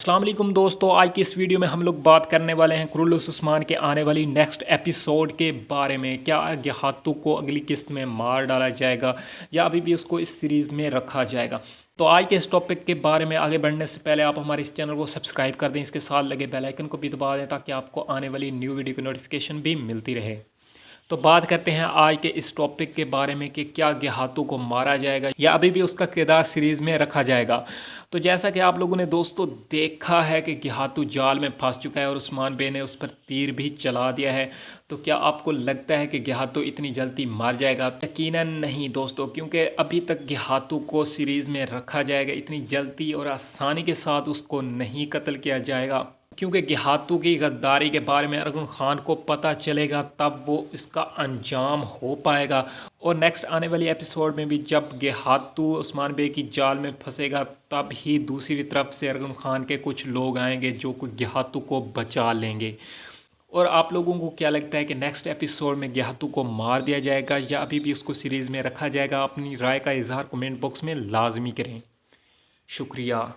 अस्सलाम वालेकुम दोस्तों, आज की इस वीडियो में हम लोग बात करने वाले हैं कुरुल्लुस उस्मान के आने वाली नेक्स्ट एपिसोड के बारे में। क्या गेहातू को अगली किस्त में मार डाला जाएगा या अभी भी उसको इस सीरीज़ में रखा जाएगा। तो आज के इस टॉपिक के बारे में आगे बढ़ने से पहले आप हमारे इस चैनल को सब्सक्राइब कर दें, इसके साथ लगे बेल आइकन को भी दबा दें ताकि आपको आने वाली न्यू वीडियो की नोटिफिकेशन भी मिलती रहे। तो बात करते हैं आज के इस टॉपिक के बारे में कि क्या गेहातू को मारा जाएगा या अभी भी उसका किरदार सीरीज़ में रखा जाएगा। तो जैसा कि आप लोगों ने दोस्तों देखा है कि गेहातू जाल में फंस चुका है और उस्मान बे ने उस पर तीर भी चला दिया है। तो क्या आपको लगता है कि गेहातू इतनी जल्दी मार जाएगा? यकीनन नहीं दोस्तों, क्योंकि अभी तक गेहातू को सीरीज़ में रखा जाएगा। इतनी जल्दी और आसानी के साथ उसको नहीं कत्ल किया जाएगा, क्योंकि गेहातू की गद्दारी के बारे में अरगुन खान को पता चलेगा तब वो इसका अंजाम हो पाएगा। और नेक्स्ट आने वाली एपिसोड में भी जब गेहातू उस्मान बे की जाल में फंसेगा तब ही दूसरी तरफ से अरगुन खान के कुछ लोग आएंगे जो कि गेहातू को बचा लेंगे। और आप लोगों को क्या लगता है कि नेक्स्ट एपिसोड में गेहातू को मार दिया जाएगा या अभी भी उसको सीरीज़ में रखा जाएगा? अपनी राय का इजहार कमेंट बॉक्स में लाजमी करें। शुक्रिया।